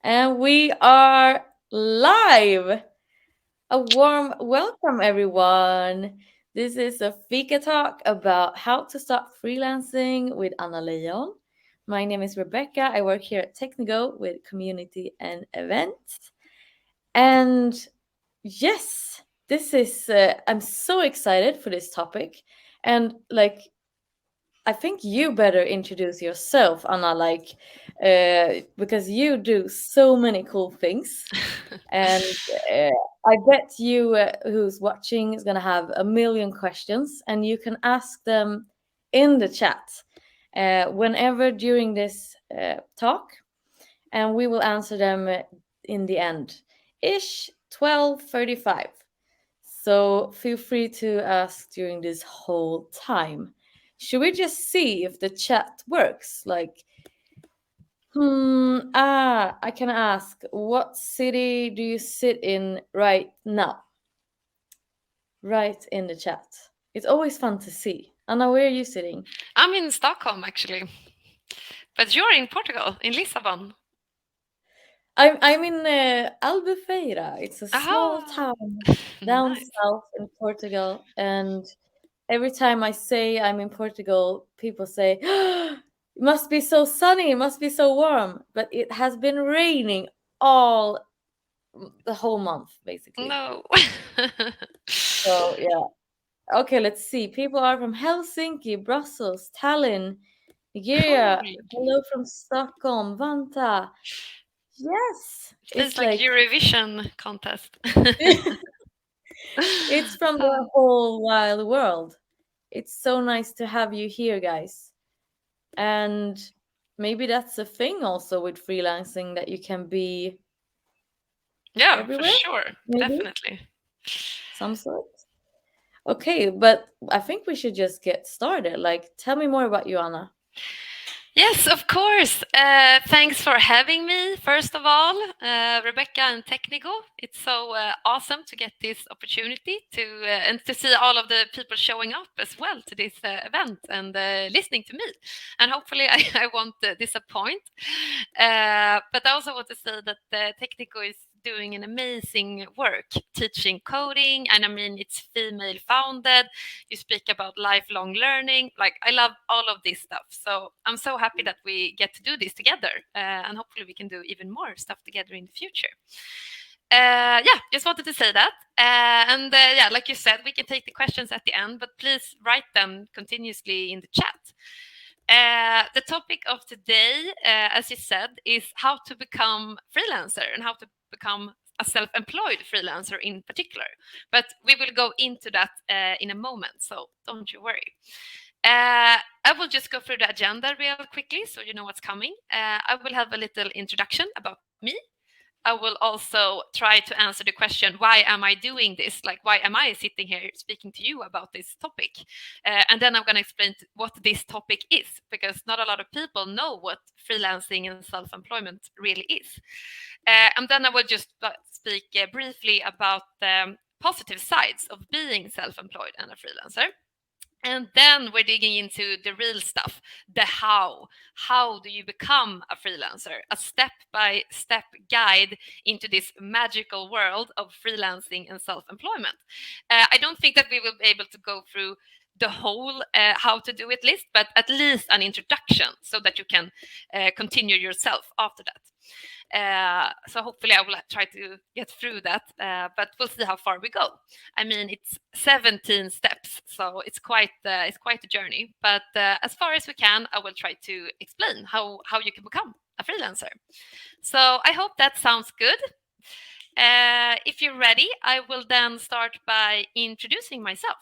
And we are live. A warm welcome, everyone. This is a Fika talk about how to start freelancing with Anna Leijon. My name is Rebecca. I work here at Technigo with community and events. And yes, I'm so excited for this topic. And I think you better introduce yourself, Anna, because you do so many cool things. And uh, I bet you, who's watching, is going to have a million questions, and you can ask them in the chat whenever during this talk, and we will answer them in the end, ish 12:35. So feel free to ask during this whole time. Should we just see if the chat works? I can ask, what city do you sit in right now? Right in the chat. It's always fun to see. Anna, where are you sitting? I'm in Stockholm actually, but you're in Portugal, in Lisbon. I'm in Albufeira. It's a small Ah, town down nice. south in Portugal, and every time I say I'm in Portugal, people say, "It must be so sunny, it must be so warm." But it has been raining all the whole month, basically. No. So yeah. Okay, let's see. People are from Helsinki, Brussels, Tallinn, Cool. Nigeria. Hello from Stockholm, Vanta. Yes, Feels it's like like Eurovision contest. it's from the whole wide world. It's so nice to have you here, guys. And maybe that's a thing also with freelancing that you can be Yeah, for everywhere, sure. maybe Definitely. some sort. Okay, but I think we should just get started. Like, tell me more about you, Anna. Yes, of course. Thanks for having me, first of all, Rebecca and Technigo. It's so awesome to get this opportunity and to see all of the people showing up as well to this event and listening to me. And hopefully, I won't disappoint. But I also want to say that Technigo is doing an amazing work teaching coding, and I mean it's female founded. You speak about lifelong learning. Like, I love all of this stuff, so I'm so happy that we get to do this together, and hopefully we can do even more stuff together in the future. Yeah, just wanted to say that. And yeah, like you said, we can take the questions at the end, but please write them continuously in the chat. The topic of today, as you said, is how to become freelancer and how to become a self-employed freelancer in particular. But we will go into that in a moment, so don't you worry. I will just go through the agenda real quickly so you know what's coming. I will have a little introduction about me. I will also try to answer the question, why am I doing this? Like, why am I sitting here speaking to you about this topic? And then I'm going to explain what this topic is, because not a lot of people know what freelancing and self-employment really is. And then I will just speak briefly about the positive sides of being self-employed and a freelancer. And then we're digging into the real stuff, the how. How do you become a freelancer? A step by step guide into this magical world of freelancing and self employment. I don't think that we will be able to go through the whole how to do it list, but at least an introduction so that you can continue yourself after that. So hopefully I will try to get through that, but we'll see how far we go. I mean, it's 17 steps, so it's quite a journey. But as far as we can, I will try to explain how you can become a freelancer. So I hope that sounds good. If you're ready, I will then start by introducing myself.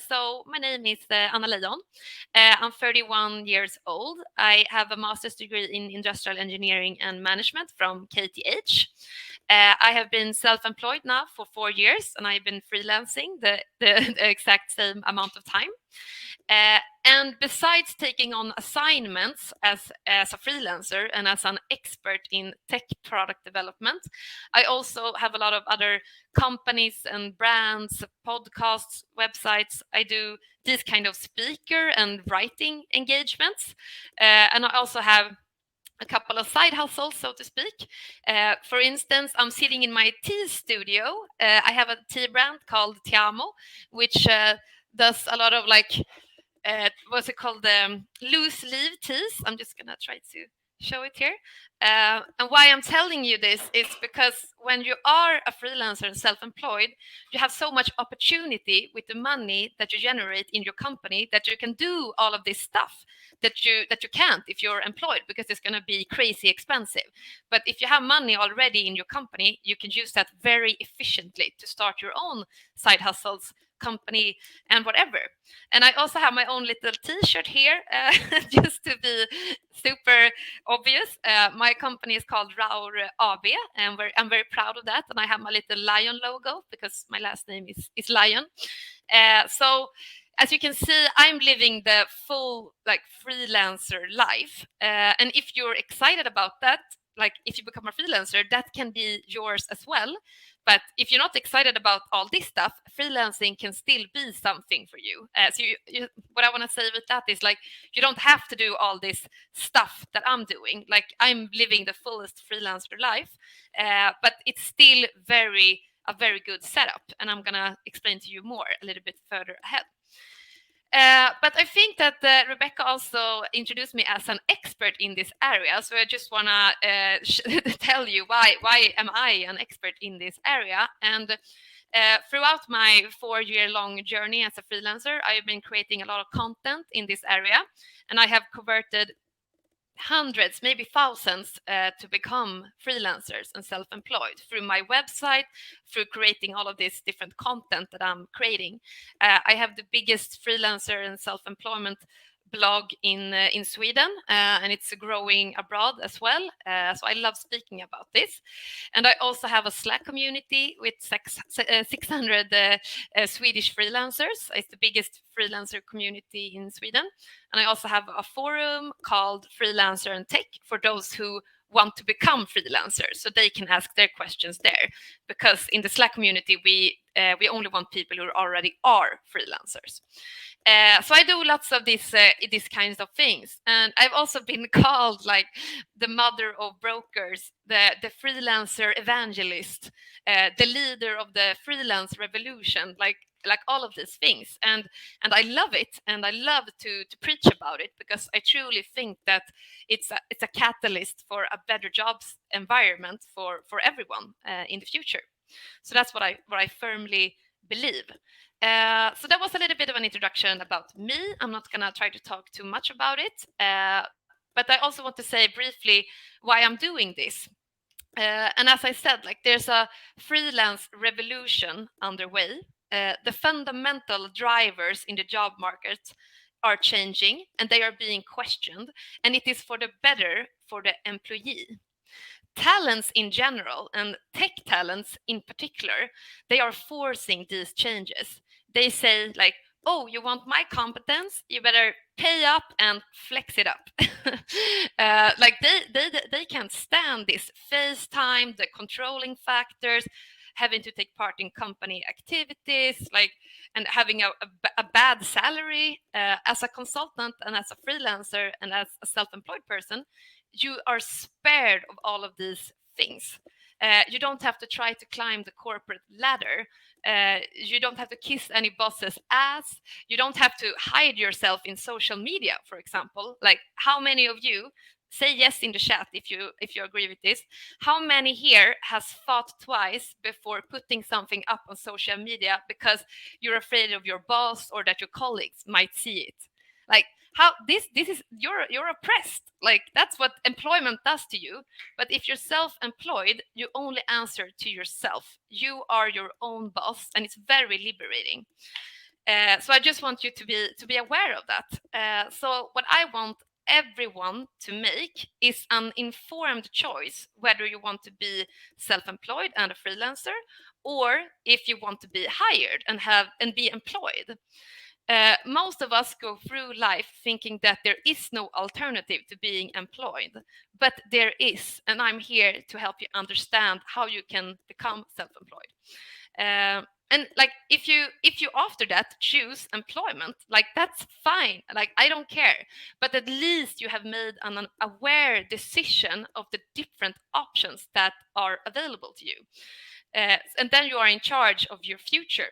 So my name is Anna Leijon. I'm 31 years old. I have a master's degree in industrial engineering and management from KTH. I have been self-employed now for 4 years, and I've been freelancing the exact same amount of time. And besides taking on assignments as a freelancer and as an expert in tech product development, I also have a lot of other companies and brands, podcasts, websites. I do these kind of speaker and writing engagements. And I also have a couple of side hustles, so to speak. For instance, I'm sitting in my tea studio. I have a tea brand called Tiamo, which does a lot of like what's it called, loose leaf teas. I'm just gonna try to show it here. And why I'm telling you this is because when you are a freelancer and self-employed, you have so much opportunity with the money that you generate in your company that you can do all of this stuff that you can't if you're employed, because it's going to be crazy expensive. But if you have money already in your company, you can use that very efficiently to start your own side hustles, company, and whatever. And I also have my own little T-shirt here, just to be super obvious. My company is called Roawr AB, and I'm very proud of that. And I have my little lion logo because my last name is Lion. So as you can see, I'm living the full like freelancer life. And if you're excited about that, like if you become a freelancer, that can be yours as well. But if you're not excited about all this stuff, freelancing can still be something for you. What I want to say with that is like, you don't have to do all this stuff that I'm doing. Like I'm living the fullest freelancer life, but it's still a very good setup. And I'm going to explain to you more a little bit further ahead. But I think that Rebecca also introduced me as an expert in this area. So I just want to tell you why am I an expert in this area. And throughout my 4-year-long journey as a freelancer, I've been creating a lot of content in this area. And I have converted hundreds, maybe thousands, to become freelancers and self-employed through my website, through creating all of this different content that I'm creating. I have the biggest freelancer and self-employment blog in Sweden, and it's growing abroad as well. So I love speaking about this. And I also have a Slack community with 600 Swedish freelancers. It's the biggest freelancer community in Sweden. And I also have a forum called Freelancer and Tech for those who want to become freelancers, so they can ask their questions there. Because in the Slack community, we only want people who already are freelancers. So I do lots of these kinds of things, and I've also been called like the mother of brokers, the freelancer evangelist, the leader of the freelance revolution, like all of these things. And I love it, and I love to preach about it, because I truly think that it's a catalyst for a better jobs environment for everyone in the future. So that's what I firmly believe. So that was a little bit of an introduction about me. I'm not going to try to talk too much about it, but I also want to say briefly why I'm doing this. And as I said, like there's a freelance revolution underway. The fundamental drivers in the job market are changing, and they are being questioned, and it is for the better for the employee. Talents in general, and tech talents in particular, they are forcing these changes. They say like, oh, you want my competence, you better pay up and flex it up. Like they can't stand this FaceTime, the controlling factors, having to take part in company activities, like, and having a bad salary. As a consultant and as a freelancer and as a self-employed person, you are spared of all of these things. You don't have to try to climb the corporate ladder. You don't have to kiss any boss's ass. You don't have to hide yourself in social media, for example. Like, how many of you, say yes in the chat if you agree with this, how many here has thought twice before putting something up on social media because you're afraid of your boss or that your colleagues might see it? Like, how this is, you're oppressed. Like, that's what employment does to you. But if you're self-employed, you only answer to yourself. You are your own boss, and it's very liberating. So I just want you to be aware of that. So what I want everyone to make is an informed choice, whether you want to be self-employed and a freelancer, or if you want to be hired and be employed. Most of us go through life thinking that there is no alternative to being employed, but there is, and I'm here to help you understand how you can become self-employed. And like if you after that choose employment, like that's fine, like I don't care, but at least you have made an aware decision of the different options that are available to you, and then you are in charge of your future.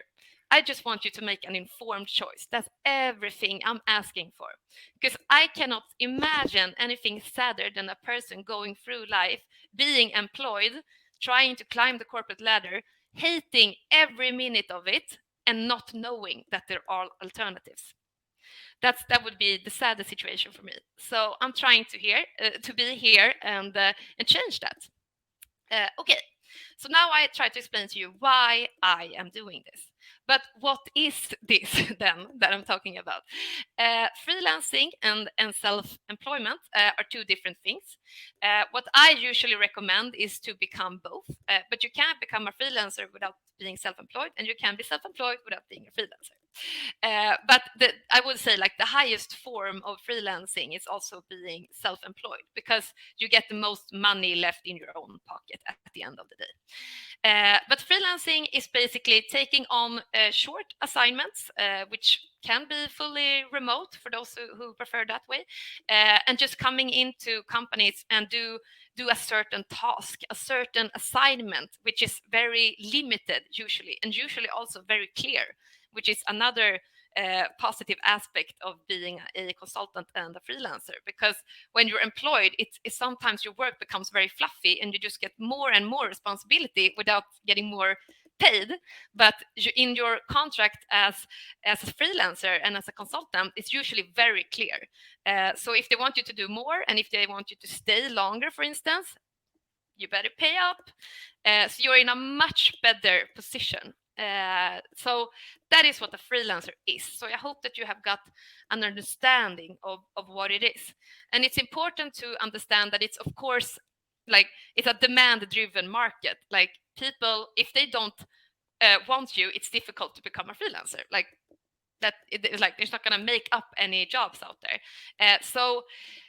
I just want you to make an informed choice. That's everything I'm asking for. Because I cannot imagine anything sadder than a person going through life, being employed, trying to climb the corporate ladder, hating every minute of it, and not knowing that there are alternatives. That would be the saddest situation for me. So I'm trying to be here and change that. Okay, so now I try to explain to you why I am doing this. But what is this then that I'm talking about? Freelancing and self-employment are two different things. What I usually recommend is to become both, but you can't become a freelancer without being self-employed, and you can be self-employed without being a freelancer. But I would say like the highest form of freelancing is also being self-employed, because you get the most money left in your own pocket at the end of the day. But freelancing is basically taking on short assignments, which can be fully remote for those who prefer that way, and just coming into companies and do a certain task, a certain assignment, which is very limited usually, and usually also very clear, which is another positive aspect of being a consultant and a freelancer. Because when you're employed, it's sometimes your work becomes very fluffy and you just get more and more responsibility without getting more paid. But in your contract as a freelancer and as a consultant, it's usually very clear. So if they want you to do more, and if they want you to stay longer, for instance, you better pay up. So you're in a much better position. So that is what a freelancer is. So I hope that you have got an understanding of what it is. And it's important to understand that it's, of course, like it's a demand driven market. Like people, if they don't want you, it's difficult to become a freelancer. Like that it's like there's not going to make up any jobs out there. So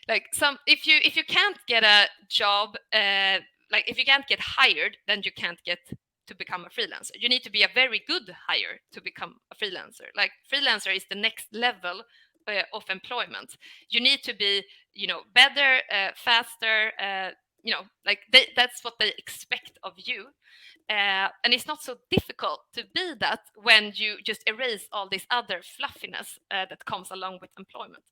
like some if you can't get a job, like if you can't get hired, then you can't get to become a freelancer. You need to be a very good hire to become a freelancer. Like freelancer is the next level of employment. You need to be, better, faster, like that's what they expect of you. And it's not so difficult to be that when you just erase all this other fluffiness that comes along with employment.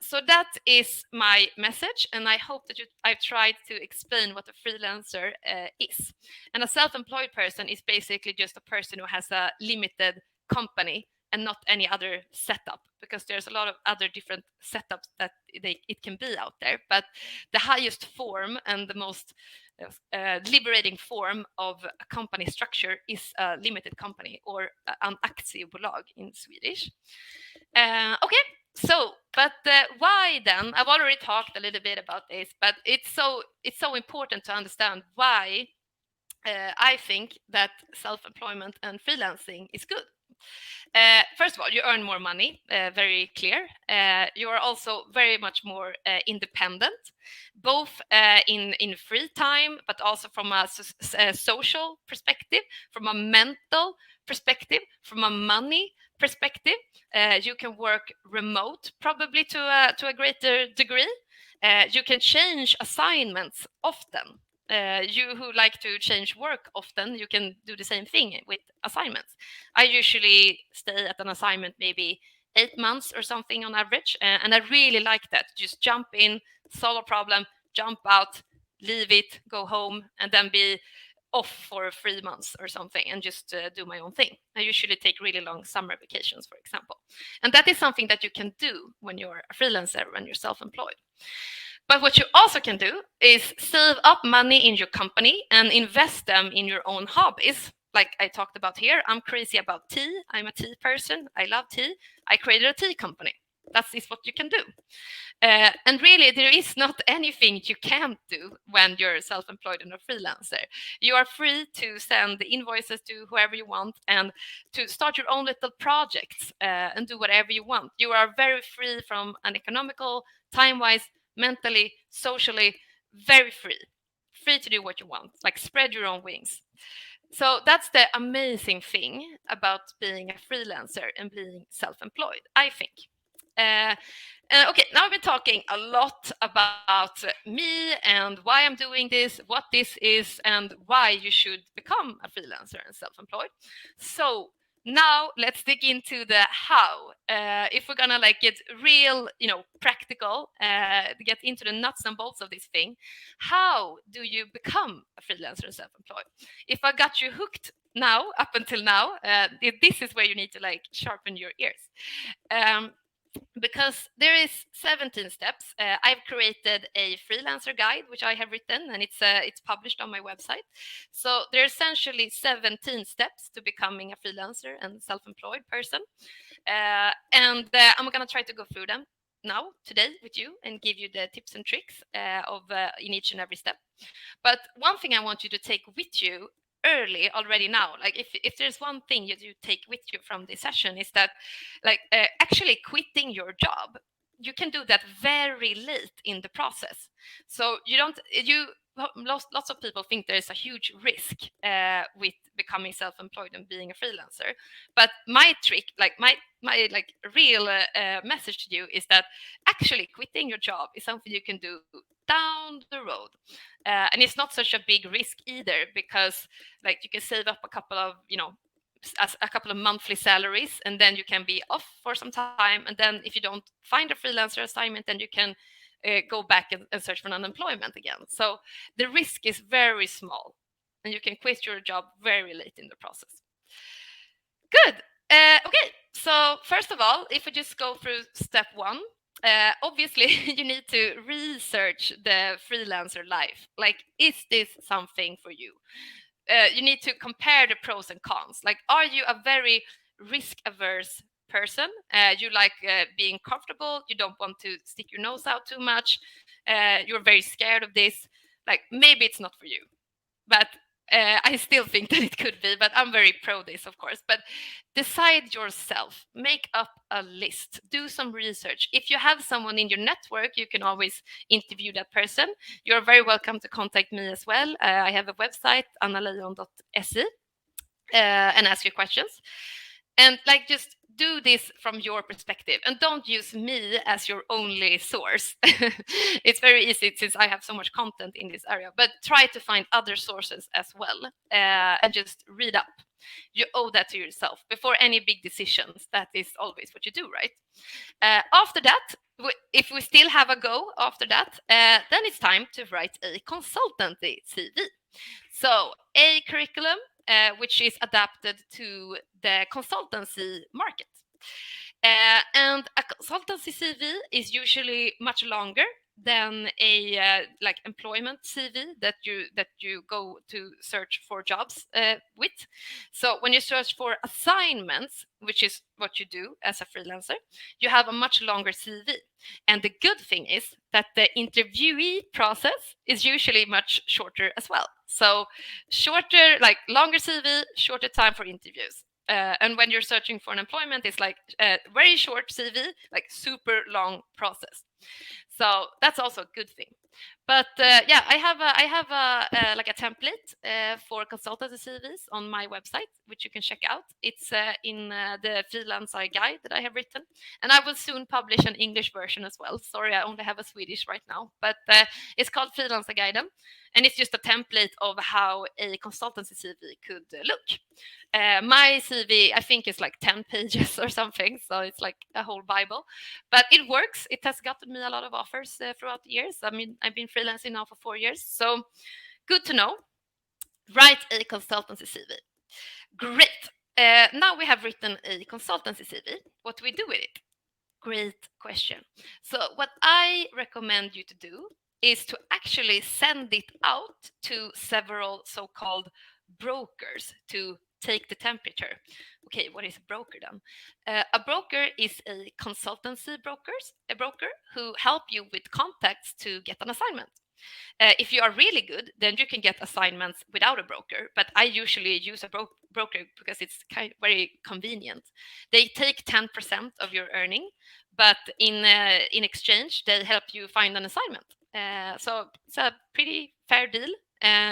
So that is my message, and I hope that I've tried to explain what a freelancer is. And a self-employed person is basically just a person who has a limited company and not any other setup, because there's a lot of other different setups that it can be out there. But the highest form and the most liberating form of a company structure is a limited company, or an aktiebolag in Swedish. Okay, so but why then? I've already talked a little bit about this, but it's so important to understand why I think that self-employment and freelancing is good. First of all, you earn more money, very clear. You are also very much more independent, both in free time, but also from a social perspective, from a mental perspective, from a money perspective. You can work remote, probably to a greater degree. You can change assignments often. You who like to change work often, you can do the same thing with assignments. I usually stay at an assignment maybe 8 months or something on average, and I really like that. Just jump in, solve a problem, jump out, leave it, go home, and then be off for 3 months or something and just do my own thing. I usually take really long summer vacations, for example. And that is something that you can do when you're a freelancer, when you're self-employed. But what you also can do is save up money in your company and invest them in your own hobbies. Like I talked about here, I'm crazy about tea. I'm a tea person. I love tea. I created a tea company. That is what you can do. And really, there is not anything you can't do when you're self-employed and a freelancer. You are free to send the invoices to whoever you want and to start your own little projects and do whatever you want. You are very free from an economical, time-wise, mentally, socially, very free. Free to do what you want, like spread your own wings. So that's the amazing thing about being a freelancer and being self-employed, I think. Uh, okay, now I've been talking a lot about me and why I'm doing this, what this is, and why you should become a freelancer and self-employed. So now let's dig into the how. If we're gonna like get real, practical, get into the nuts and bolts of this thing, how do you become a freelancer and self-employed? If I got you hooked now, up until now, this is where you need to like sharpen your ears. Um, because there is 17 steps. I've created a freelancer guide which I have written, and it's published on my website. So there are essentially 17 steps to becoming a freelancer and self-employed person, and I'm gonna try to go through them now today with you and give you the tips and tricks of in each and every step. But one thing I want you to take with you early already now, like if there's one thing you do take with you from this session, is that like actually quitting your job, you can do that very late in the process. So you don't you lots of people think there's a huge risk with becoming self-employed and being a freelancer, but my trick, like my like real message to you is that actually quitting your job is something you can do down the road. And it's not such a big risk either, because like you can save up a couple of monthly salaries, and then you can be off for some time, and then if you don't find a freelancer assignment, then you can go back and search for unemployment again. So the risk is very small, and you can quit your job very late in the process. Good. Okay, so first of all, if we just go through step one, obviously you need to research the freelancer life. Like, is this something for you? You need to compare the pros and cons. Like, are you a very risk averse person? You like being comfortable, you don't want to stick your nose out too much, you're very scared of this. Like, maybe it's not for you, but I still think that it could be, but I'm very pro this, of course. But decide yourself, make up a list, do some research. If you have someone in your network, you can always interview that person. You're very welcome to contact me as well. I have a website, annaleijon.se, and ask your questions. And like, just do this from your perspective and don't use me as your only source. It's very easy since I have so much content in this area, but try to find other sources as well, and just read up. You owe that to yourself before any big decisions. That is always what you do, right? After that, if we still have a go after that, then it's time to write a consultancy CV. So a curriculum which is adapted to the consultancy market. And a consultancy CV is usually much longer than a like employment CV that you go to search for jobs with. So when you search for assignments, which is what you do as a freelancer, you have a much longer CV. And the good thing is that the interviewee process is usually much shorter as well. So shorter, like longer CV, shorter time for interviews. And when you're searching for an employment, it's like a very short CV, like super long process. So that's also a good thing. But yeah, I have a like a template for consultancy CVs on my website, which you can check out. It's in the freelancer guide that I have written, and I will soon publish an English version as well. Sorry, I only have a Swedish right now, but it's called Freelancer Guiden, and it's just a template of how a consultancy CV could look. My CV, I think, is like 10 pages or something, so it's like a whole Bible. But it works. It has gotten me a lot of offers throughout the years. I mean, I've been freelancing now for 4 years, so good to know. Write a consultancy CV. Great. Now we have written a consultancy CV. What do we do with it? Great question. So what I recommend you to do is to actually send it out to several so-called brokers to take the temperature. Okay, what is a broker then? A broker is a consultancy a broker who help you with contacts to get an assignment. If you are really good, then you can get assignments without a broker. But I usually use a broker because it's very convenient. They take 10% of your earning, but in exchange, they help you find an assignment. So it's a pretty fair deal.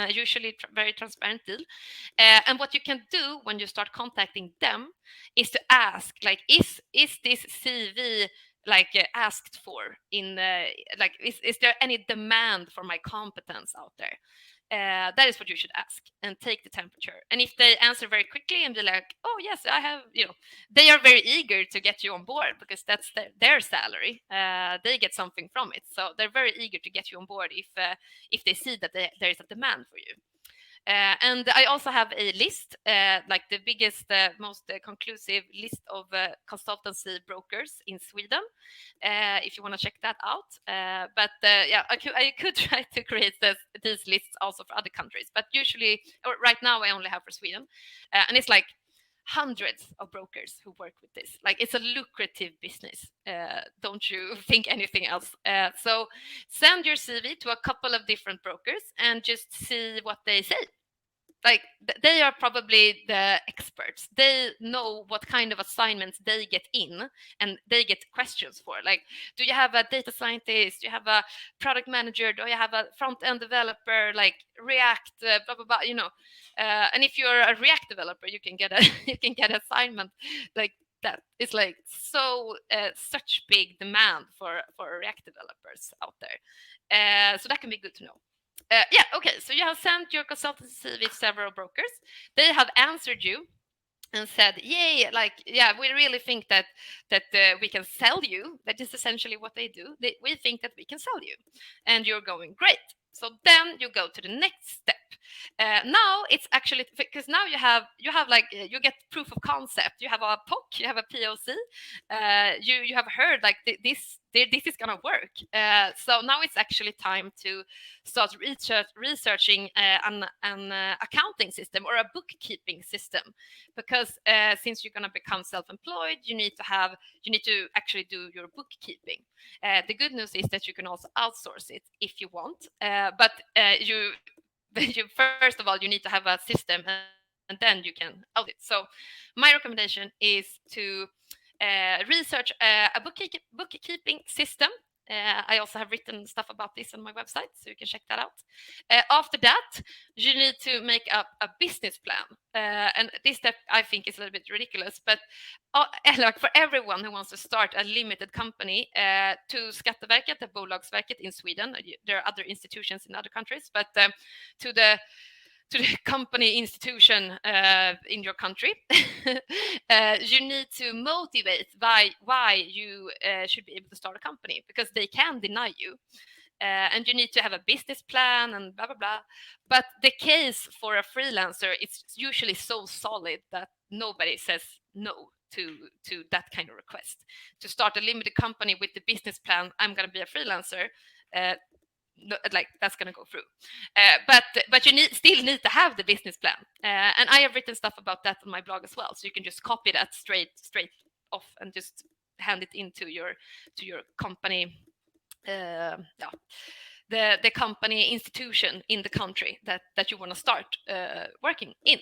usually very transparent deal. And what you can do when you start contacting them is to ask, like, is this CV like asked for in like is there any demand for my competence out there? That is what you should ask and take the temperature. And if they answer very quickly and be like, oh yes, I have, they are very eager to get you on board because that's their salary. They get something from it, so they're very eager to get you on board if they see that there is a demand for you. And I also have a list, like the biggest, most conclusive list of consultancy brokers in Sweden, if you want to check that out. But yeah, I could try to create these lists also for other countries, but usually, or right now, I only have for Sweden. And it's like hundreds of brokers who work with this. Like, it's a lucrative business. Don't you think anything else? So send your CV to a couple of different brokers and just see what they say. Like, they are probably the experts. They know what kind of assignments they get in and they get questions for. Like, do you have a data scientist? Do you have a product manager? Do you have a front-end developer? Like React, blah blah blah. And if you're a React developer, you can get a you can get an assignment like that. It's like such big demand for React developers out there. So that can be good to know. Yeah, okay. So you have sent your consultancy with several brokers. They have answered you and said, "Yay! Like, yeah, we really think that we can sell you." That is essentially what they do. We think that we can sell you, and you're going great. So then you go to the next step. Now it's actually because now you have like you get proof of concept. You have a POC, you have a POC. You have heard like this is gonna work. So now it's actually time to start researching an accounting system or a bookkeeping system, because since you're gonna become self-employed, you need to actually do your bookkeeping. The good news is that you can also outsource it if you want, but you first of all you need to have a system and then you can outsource it. So my recommendation is to research a bookkeeping system. I also have written stuff about this on my website, so you can check that out. After that, you need to make up a business plan. And this step I think is a little bit ridiculous, but like for everyone who wants to start a limited company, to Skatteverket, the Bolagsverket in Sweden, there are other institutions in other countries, but to the company institution in your country, you need to motivate why you should be able to start a company, because they can deny you. And you need to have a business plan and blah blah blah. But the case for a freelancer, it's usually so solid that nobody says no to that kind of request. To start a limited company with the business plan, I'm going to be a freelancer. Like, that's going to go through, but you still need to have the business plan, and I have written stuff about that on my blog as well, so you can just copy that straight off and just hand it into your company, yeah, the company institution in the country that you want to start working in.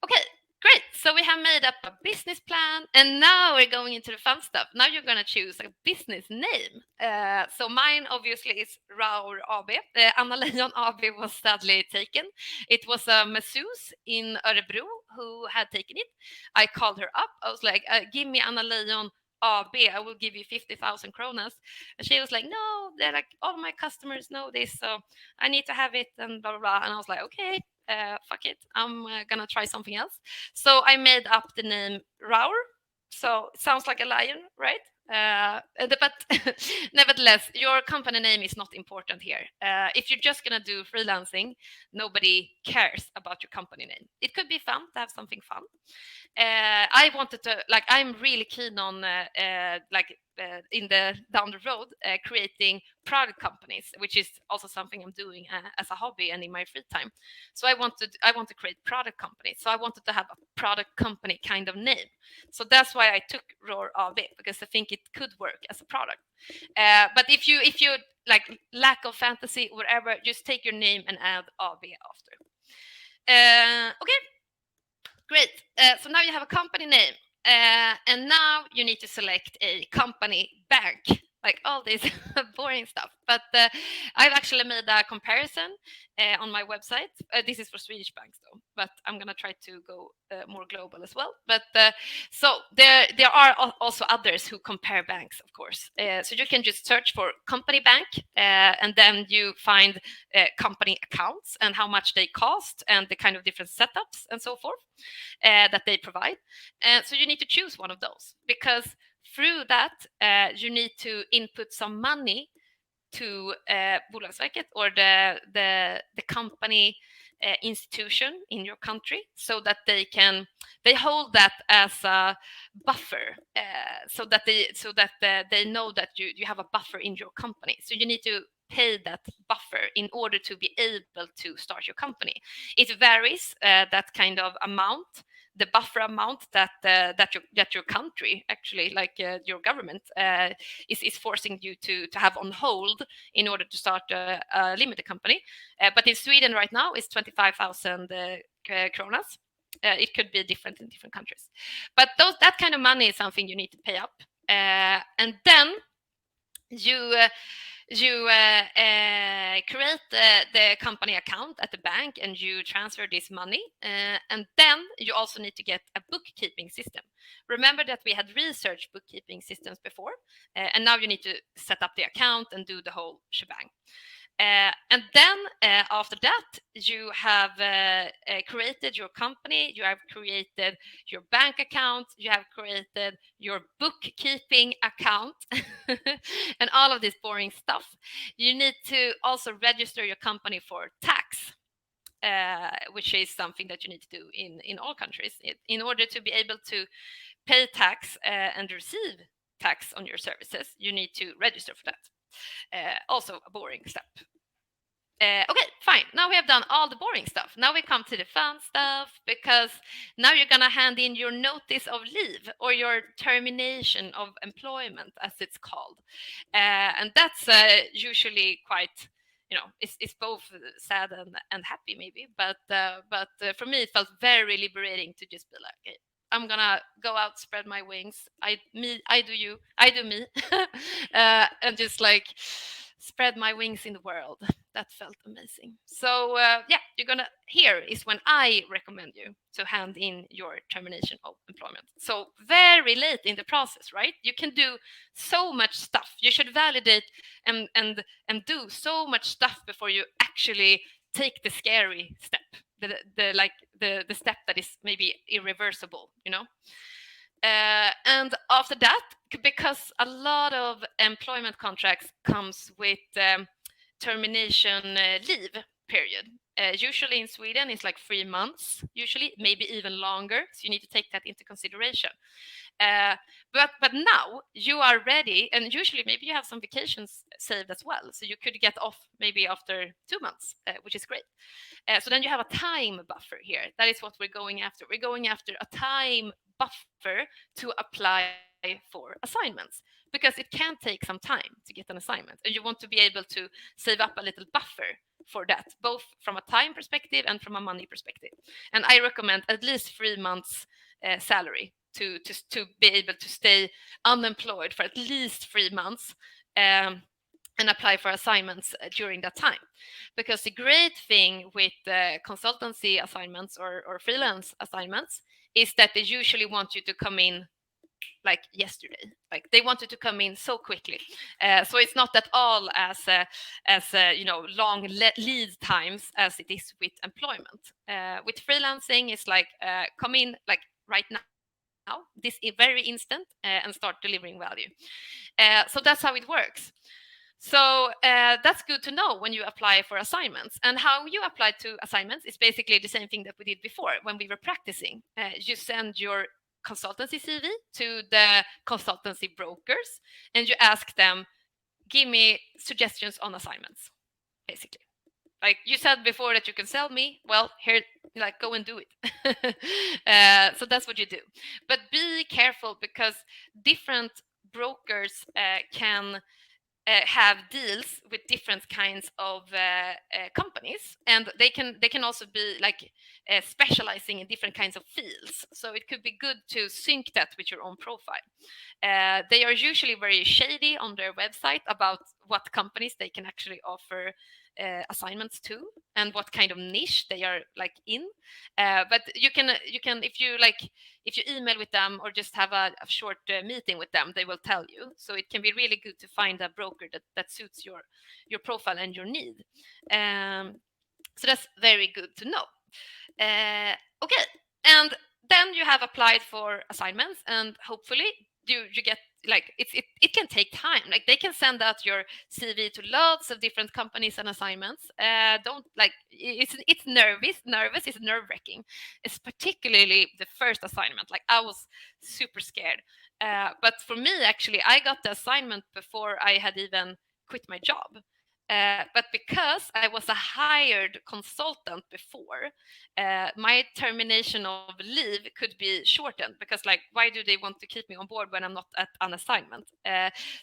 Okay, great. So we have made up a business plan, and now we're going into the fun stuff. Now you're going to choose a business name. So mine obviously is Roawr AB. Anna Leijon AB was sadly taken. It was a masseuse in Örebro who had taken it. I called her up. I was like, give me Anna Leijon AB, I will give you 50,000 kronas. And she was like, no, they're like, all my customers know this, so I need to have it, and blah, blah, blah. And I was like, okay, fuck it, I'm gonna try something else. So I made up the name Roawr. So it sounds like a lion, right? But nevertheless, your company name is not important here. If you're just gonna do freelancing, nobody cares about your company name. It could be fun to have something fun. I wanted to, like, I'm really keen on in the down the road creating product companies, which is also something I'm doing as a hobby and in my free time. So I want to create product companies. So I wanted to have a product company kind of name. So that's why I took Roawr AB, because I think it could work as a product. But if you like lack of fantasy or whatever, just take your name and add AB after. Okay, great. So now you have a company name, and now you need to select a company bank. like all this boring stuff. But I've actually made a comparison on my website. This is for Swedish banks though, but I'm gonna try to go more global as well. But so there are also others who compare banks, of course. So you can just search for company bank, and then you find company accounts and how much they cost and the kind of different setups and so forth that they provide. So you need to choose one of those, because through that you need to input some money to Bolagsverket, or the company institution in your country, so that they hold that as a buffer, so that they know that you have a buffer in your company. So you need to pay that buffer in order to be able to start your company. It varies, that kind of amount, the buffer amount that your country, actually, like your government, is forcing you to have on hold in order to start a limited company. But in Sweden right now, it's 25,000 kronas. It could be different in different countries, but that kind of money is something you need to pay up, and then you create the company account at the bank, and you transfer this money, and then you also need to get a bookkeeping system. Remember that we had research bookkeeping systems before, and now you need to set up the account and do the whole shebang. And then after that, you have created your company, you have created your bank account, you have created your bookkeeping account, and all of this boring stuff. You need to also register your company for tax. Which is something that you need to do in all countries in order to be able to pay tax and receive tax on your services. You need to register for that. Also a boring step. Okay, fine. Now we have done all the boring stuff. Now we come to the fun stuff, because now you're gonna hand in your notice of leave, or your termination of employment, as it's called, and that's usually quite, it's both sad and happy maybe, but for me it felt very liberating to just be like, "Hey, I'm gonna go out, spread my wings. I do you, I do me," and just like spread my wings in the world. That felt amazing. So yeah, you're gonna here is when I recommend you to hand in your termination of employment. So very late in the process, right? You can do so much stuff. You should validate and do so much stuff before you actually take the scary step, the step that is maybe irreversible, and after that, because a lot of employment contracts comes with termination leave period. Usually in Sweden, it's like 3 months, usually, maybe even longer. So you need to take that into consideration. But now you are ready, and usually maybe you have some vacations saved as well. So you could get off maybe after 2 months, which is great. So then you have a time buffer here. That is what we're going after. We're going after a time buffer to apply for assignments, because it can take some time to get an assignment, and you want to be able to save up a little buffer for that, both from a time perspective and from a money perspective. And I recommend at least 3 months salary to be able to stay unemployed for at least 3 months. And apply for assignments during that time, because the great thing with consultancy assignments or freelance assignments is that they usually want you to come in like yesterday. Like they wanted to come in so quickly. So it's not at all as long lead times as it is with employment. With freelancing, it's like come in like right now, this is very instant, and start delivering value. So that's how it works. So that's good to know when you apply for assignments. And how you apply to assignments is basically the same thing that we did before when we were practicing. You send your consultancy CV to the consultancy brokers, and you ask them, give me suggestions on assignments, basically. Like you said before that you can sell me, well, here, like, go and do it. So that's what you do. But be careful, because different brokers can have deals with different kinds of companies, and they can also be like specializing in different kinds of fields. So it could be good to sync that with your own profile. They are usually very shady on their website about what companies they can actually offer assignments to and what kind of niche they are like in. But you can if you email with them or just have a short meeting with them, they will tell you. So it can be really good to find a broker that suits your profile and your need. So that's very good to know. Okay, and then you have applied for assignments, and hopefully you get like it can take time. Like they can send out your CV to lots of different companies and assignments. Don't like it's nervous, it's nerve wracking. It's particularly the first assignment. Like I was super scared. But for me, actually, I got the assignment before I had even quit my job. But because I was a hired consultant before, my termination of leave could be shortened, because like why do they want to keep me on board when I'm not at an assignment?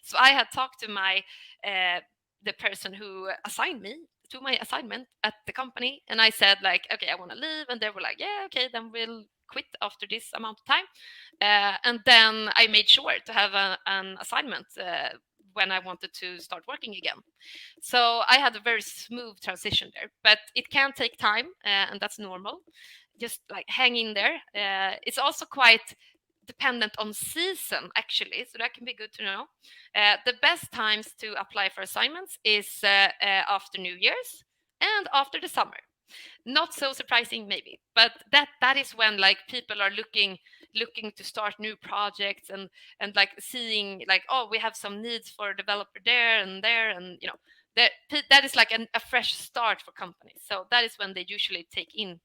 So I had talked to my the person who assigned me to my assignment at the company, and I said like, okay, I want to leave, and they were like, yeah, okay, then we'll quit after this amount of time. And then I made sure to have an assignment when I wanted to start working again. So I had a very smooth transition there, but it can take time, and that's normal. Just like hang in there. It's also quite dependent on season, actually, so that can be good to know. The best times to apply for assignments is after New Year's and after the summer. Not so surprising maybe, but that is when like people are looking to start new projects, and like seeing like, oh, we have some needs for a developer there, and that is like a fresh start for companies. So that is when they usually take in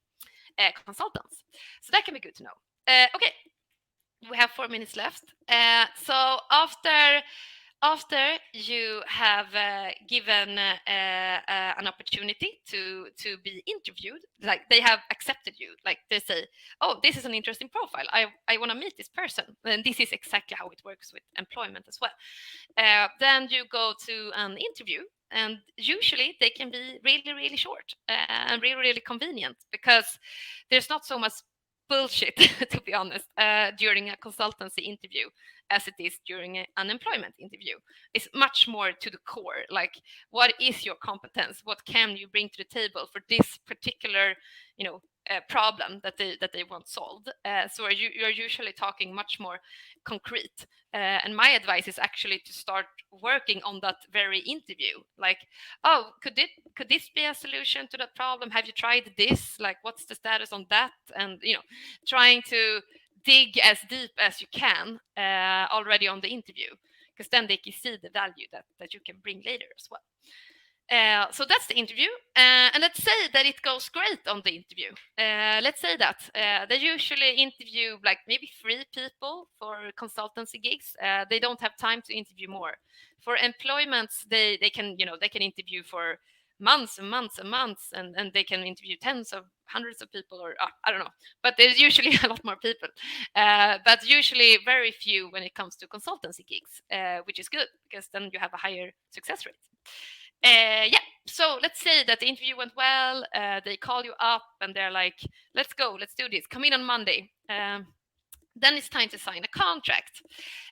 consultants. So that can be good to know. Okay, we have 4 minutes left. So after you have given an opportunity to be interviewed, like they have accepted you, like they say, oh, this is an interesting profile, I want to meet this person, and this is exactly how it works with employment as well. Then you go to an interview, and usually they can be really short and really convenient, because there's not so much bullshit to be honest during a consultancy interview as it is during an unemployment interview. It's much more to the core, like what is your competence, what can you bring to the table for this particular problem that they want solved. So you're usually talking much more concrete. And my advice is actually to start working on that very interview. Like, oh, could this be a solution to that problem? Have you tried this? Like, what's the status on that? And trying to dig as deep as you can already on the interview, because then they can see the value that you can bring later as well. So that's the interview, and let's say that it goes great on the interview. Let's say that they usually interview like maybe 3 people for consultancy gigs. They don't have time to interview more. For employments, they can interview for months and months and months, and they can interview tens of hundreds of people, or I don't know, but there's usually a lot more people. But usually very few when it comes to consultancy gigs, which is good, because then you have a higher success rate. Yeah, so let's say that the interview went well. They call you up and they're like, let's go, let's do this, come in on Monday. Then it's time to sign a contract.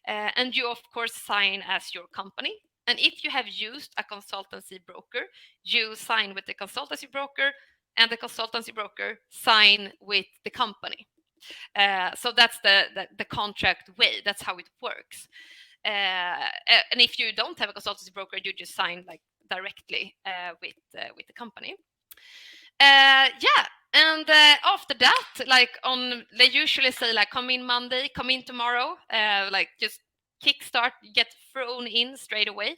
And you, of course, sign as your company. And if you have used a consultancy broker, you sign with the consultancy broker, and the consultancy broker sign with the company. So that's the contract way. That's how it works. And if you don't have a consultancy broker, you just sign like directly with the company. Yeah, and after that, like they usually say like, come in Monday, come in tomorrow, like just kickstart, get thrown in straight away.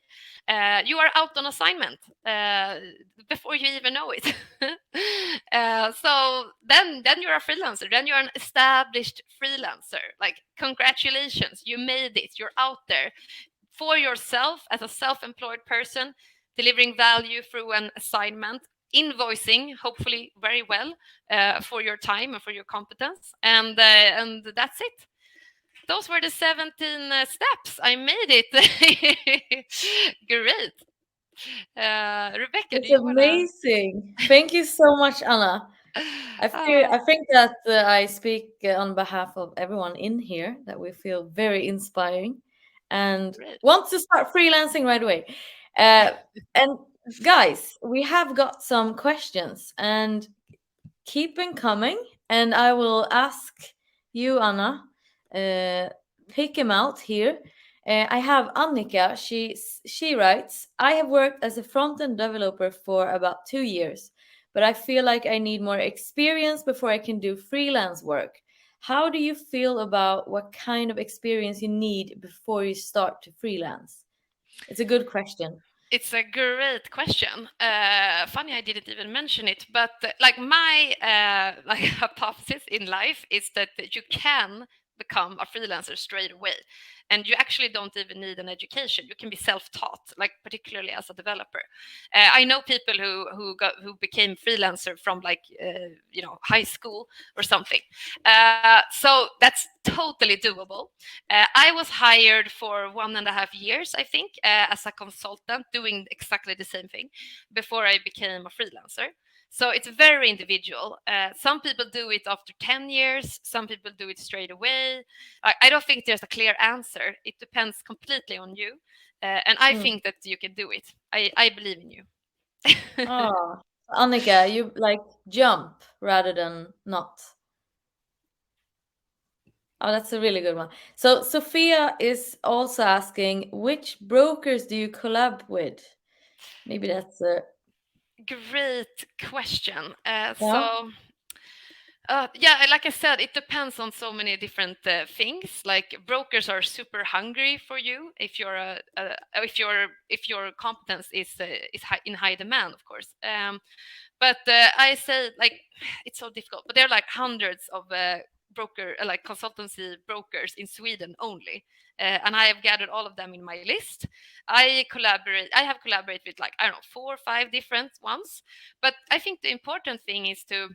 You are out on assignment before you even know it. So then you're a freelancer. Then you're an established freelancer. Like, congratulations, you made it. You're out there for yourself as a self-employed person, delivering value through an assignment, invoicing hopefully very well for your time and for your competence, and that's it. those were the 17 steps. I made it. Great. Rebecca, do It's you wanna? amazing. Thank you so much, Anna. I Uh, think that I speak on behalf of everyone in here that we feel very inspiring and Great. want to start freelancing right away. Uh, and guys, we have got some questions and keep them coming. And I will ask you, Anna, uh, pick him out here. I have Annika. She writes, I have worked as a front end developer for about 2 years, but I feel like I need more experience before I can do freelance work. How do you feel about what kind of experience you need before you start to freelance? It's a good question. It's a great question. Funny, I didn't even mention it, but like my like hypothesis in life is that you can become a freelancer straight away, and you actually don't even need an education. You can be self-taught, like particularly as a developer. I know people who became freelancer from like high school or something. So that's totally doable. I was hired for 1.5 years, I think, as a consultant doing exactly the same thing before I became a freelancer. So it's very individual. Some people do it after 10 years, some people do it straight away. I don't think there's a clear answer. It depends completely on you. And I Mm. think that you can do it. I believe in you. Oh, Annika, you like jump rather than not. Oh, that's a really good one. So Sophia is also asking, which brokers do you collab with? Maybe that's a Great question. yeah. Yeah, like I said, it depends on so many different things. Like brokers are super hungry for you if you're if your competence is in high demand, of course. But I say like it's so difficult. But there are like hundreds of like consultancy brokers in Sweden only, and I have gathered all of them in my list. I have collaborated with like I don't know 4 or 5 different ones. But I think the important thing is to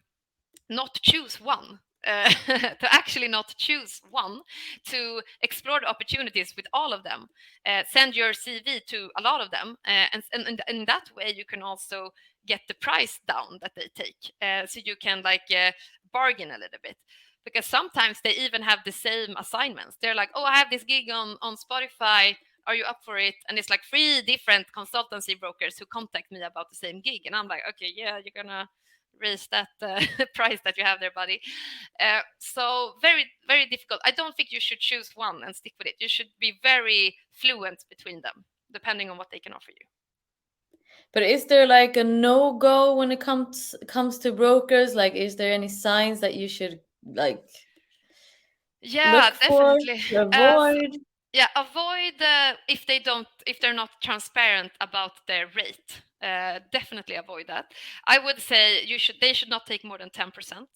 not choose one. To actually not choose one, to explore the opportunities with all of them, send your CV to a lot of them, and in that way you can also get the price down that they take, so you can like bargain a little bit, because sometimes they even have the same assignments. They're like, oh, I have this gig on Spotify, are you up for it? And it's like 3 different consultancy brokers who contact me about the same gig, and I'm like, okay, yeah, you're gonna raise that price that you have there, buddy. So very, very difficult. I don't think you should choose one and stick with it. You should be very fluent between them, depending on what they can offer you. But is there like a no-go when it comes to brokers? Like, is there any signs that you should like Yeah, look for definitely. to avoid? Yeah, avoid if they're not transparent about their rate. Definitely avoid that. I would say they should not take more than 10%,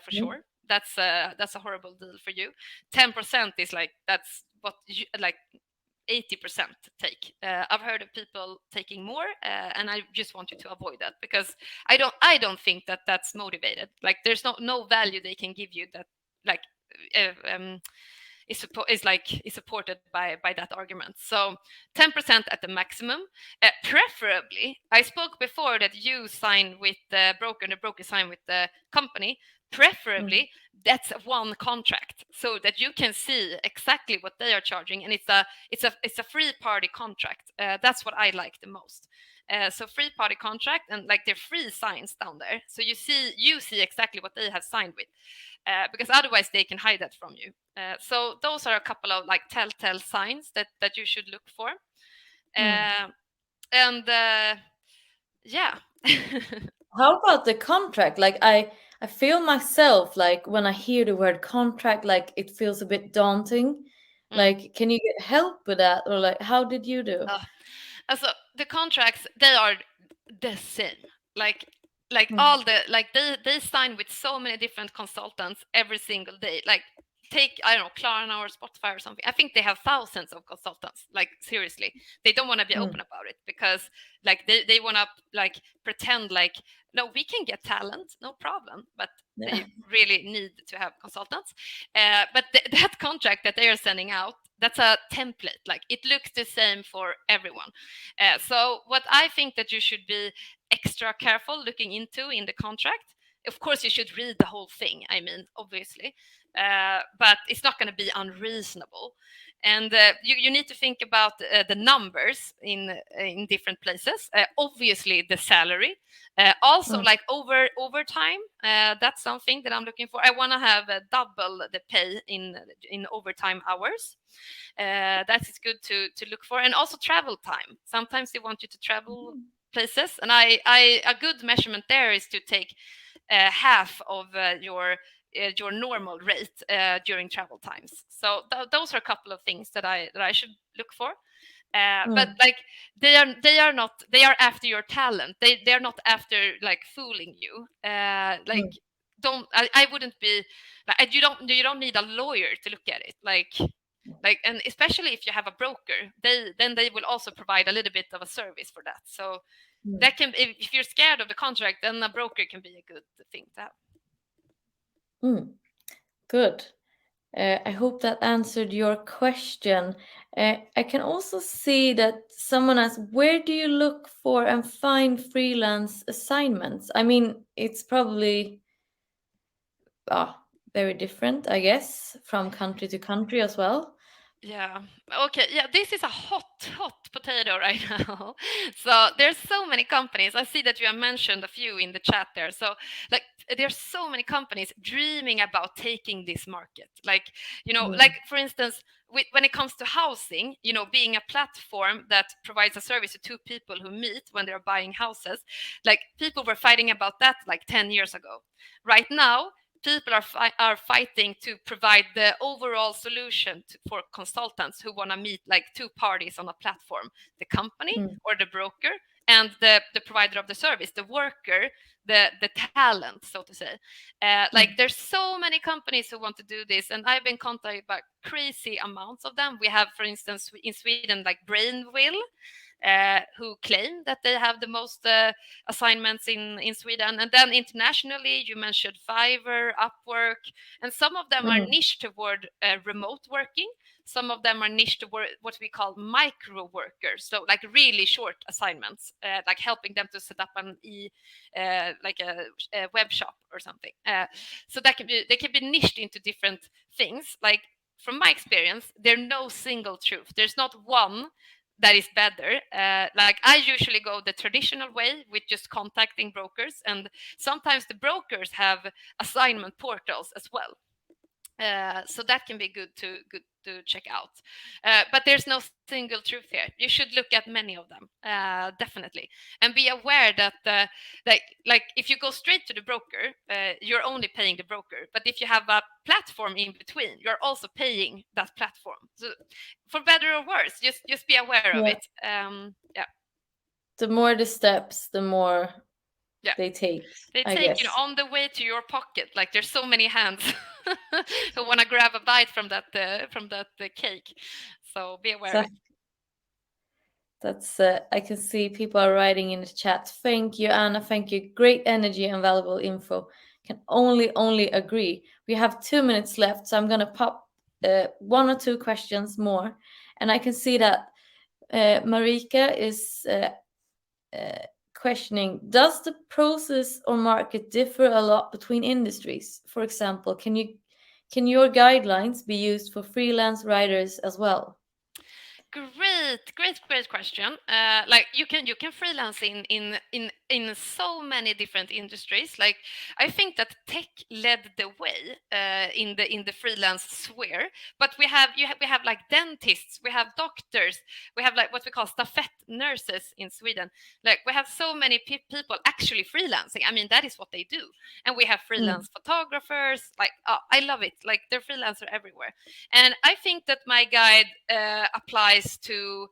for Mm. sure. That's a horrible deal for you. 10% is like that's what you, like 80% take. I've heard of people taking more, and I just want you to avoid that, because I don't think that that's motivated. Like there's no value they can give you that like uh, um, is supported by that argument. So 10% at the maximum. Preferably, I spoke before that you sign with the broker and the broker sign with the company. Mm. Preferably, that's one contract, so that you can see exactly what they are charging, and it's a free party contract. That's what I like the most. So free party contract, and like they're free signs down there, so you see exactly what they have signed with, because otherwise they can hide that from you. So those are a couple of like telltale signs that you should look for. Mm. Uh, and yeah. How about the contract? Like I feel myself like when I hear the word contract, like it feels a bit daunting. Mm. Like, can you get help with that, or like how did you do? Uh, so the contracts, they are the same. Like Mm. all the like they sign with so many different consultants every single day. Like take, I don't know, Klarna or Spotify or something. I think they have thousands of consultants. Like seriously, they don't want to be open Mm. about it because like they want to like pretend like, no, we can get talent, no problem, but Yeah. they really need to have consultants. But that contract that they are sending out, that's a template. Like it looks the same for everyone. So what I think that you should be extra careful looking into in the contract. Of course, you should read the whole thing. I mean, obviously, but it's not going to be unreasonable. And you need to think about the numbers in different places. Obviously, the salary, also Mm. like overtime. That's something that I'm looking for. I want to have double the pay in overtime hours. That is good to look for, and also travel time. Sometimes they want you to travel places, and I a good measurement there is to take half of your normal rate during travel times. So those are a couple of things that I should look for. But Mm. like they are not, they are after your talent. They are not after like fooling you. Like Mm. don't I wouldn't be like, you don't need a lawyer to look at it. Like and especially if you have a broker, they will also provide a little bit of a service for that. So Mm. that can, if you're scared of the contract, then a broker can be a good thing to have. Mm. Good. I hope that answered your question. I can also see that someone asked, where do you look for and find freelance assignments? I mean, it's probably ah, very different, I guess, from country to country as well. Yeah. Okay. Yeah. This is a hot potato right now. So there's so many companies. I see that you have mentioned a few in the chat there. So like there's so many companies dreaming about taking this market. Like, like Mm. for instance, when it comes to housing, being a platform that provides a service to two people who meet when they're buying houses, like people were fighting about that like 10 years ago. Right now, people are fighting to provide the overall solution for consultants who want to meet like two parties on a platform: the company Mm. or the broker, and the provider of the service, the worker, the talent, so to say. Like Mm. there's so many companies who want to do this, and I've been contacted by crazy amounts of them. We have, for instance, in Sweden, like Brainwill, who claim that they have the most assignments in Sweden. And then internationally, you mentioned Fiverr, Upwork, and some of them are Mm. niched toward remote working. Some of them are niched toward what we call micro workers, so like really short assignments, like helping them to set up like a web shop or something. So that they can be niched into different things. Like from my experience, there's no single truth. There's not one that is better. Like I usually go the traditional way with just contacting brokers, and sometimes the brokers have assignment portals as well. So that can be good to check out. But there's no single truth here. You should look at many of them, definitely, and be aware that like if you go straight to the broker, you're only paying the broker. But if you have a platform in between, you're also paying that platform. So for better or worse, just be aware of Yeah. it. Yeah, The more the steps, the more yeah. they take, They I take guess. on the way to your pocket. Like there's so many hands who want to grab a bite from that cake. So be aware of So it. that's I can see people are writing in the chat. Thank you, Anna. Thank you. Great energy and valuable info. Can only agree. We have 2 minutes left, so I'm gonna pop one or two questions more, and I can see that Marika is uh, questioning: does the process or market differ a lot between industries? For example, can your guidelines be used for freelance writers as well? Great question. Like you can freelance in so many different industries. Like I think that tech led the way in the freelance sphere. But we have like dentists, we have doctors, we have like what we call stafett nurses in Sweden. Like we have so many people actually freelancing. I mean, that is what they do. And we have Mm. freelance photographers. Like I love it. Like they're freelancer everywhere. And I think that my guide applies to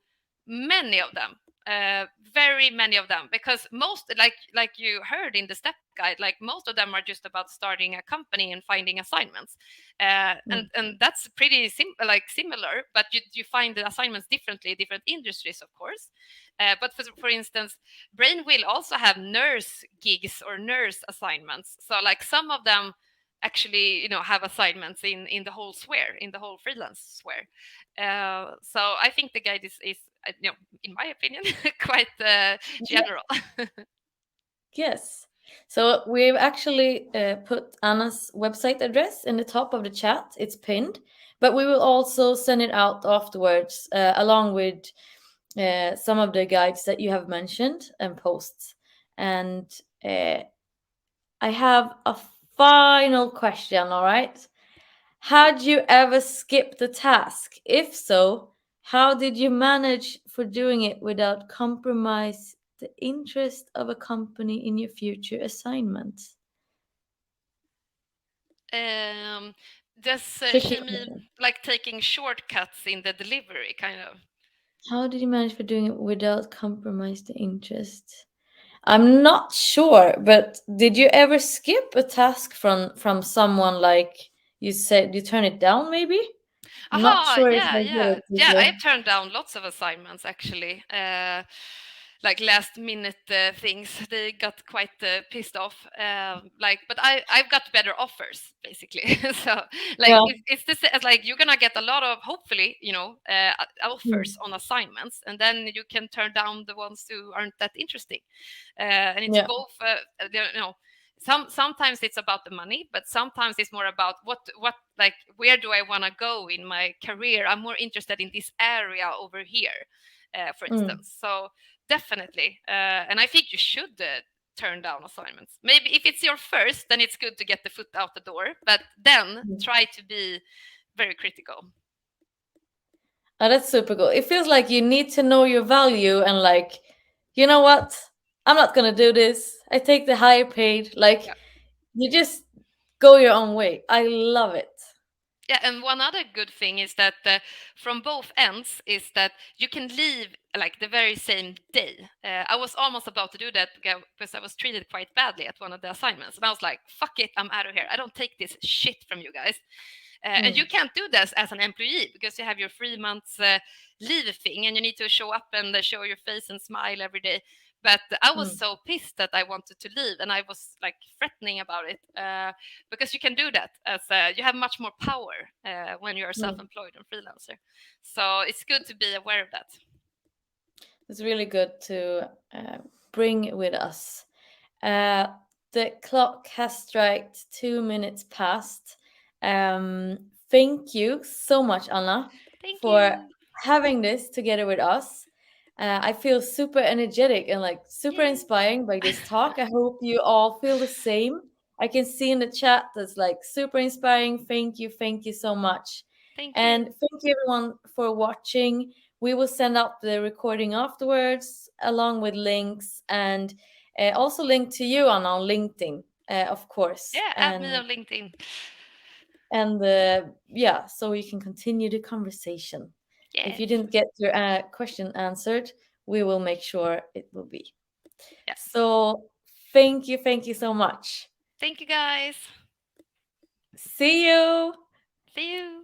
many of them. very many of them, because most, like you heard in the step guide, like most of them are just about starting a company and finding assignments, Mm. and that's pretty similar, but you find the assignments differently, different industries, of course. But for instance, Brain will also have nurse gigs or nurse assignments. So like some of them actually, have assignments in the whole sphere, in the whole freelance sphere. So I think the guide is in my opinion, quite general. Yes. So we've actually put Anna's website address in the top of the chat. It's pinned, but we will also send it out afterwards, along with some of the guides that you have mentioned and posts. And uh, I have a final question, all right? Had you ever skipped a task? If so, how did you manage for doing it without compromise the interest of a company in your future assignments? um, does Tricky she mean question. like taking shortcuts in the delivery, kind of? How did you manage for doing it without compromise the interest? I'm not sure, but did you ever skip a task from someone, like you said you turn it down maybe? I'm not Aha, sure if yeah, I did yeah, it yeah. either. I've turned down lots of assignments actually. Like last minute things, they got quite pissed off. But I've got better offers basically. So like Yeah. it's this, like you're gonna get a lot of, hopefully, Mm. offers on assignments, and then you can turn down the ones who aren't that interesting. And it's Yeah. both, sometimes it's about the money, but sometimes it's more about what like where do I want to go in my career. I'm more interested in this area over here, for Mm. instance. So definitely, and I think you should turn down assignments. Maybe if it's your first, then it's good to get the foot out the door, but then Mm. try to be very critical. Oh, that's super cool. It feels like you need to know your value and, like, you know what? I'm not gonna do this. I take the higher paid. Like, Yeah. you just go your own way. I love it. Yeah, and one other good thing is that from both ends is that you can leave like the very same day. I was almost about to do that because I was treated quite badly at one of the assignments, and I was like, "Fuck it, I'm out of here. I don't take this shit from you guys." And Mm. you can't do this as an employee because you have your 3 months leave thing, and you need to show up and show your face and smile every day. But I was Mm. so pissed that I wanted to leave, and I was like threatening about it, because you can do that as you have much more power when you are Mm. self-employed and freelancer. So it's good to be aware of that. It's really good to bring with us. Uh, the clock has struck 2 minutes past. Thank you so much, Anna, Thank for you. having this together with us. I feel super energetic and, like, super Yay. inspiring by this talk. I hope you all feel the same. I can see in the chat that's like super inspiring. Thank you so much. Thank And you. thank you everyone for watching. We will send out the recording afterwards, along with links, and also link to you on LinkedIn, of course. Yeah, add me on LinkedIn. Yeah, so we can continue the conversation. If Yes. you didn't get your question answered, we will make sure it will be. Yeah. So thank you so much. Thank you, guys. See you. See you.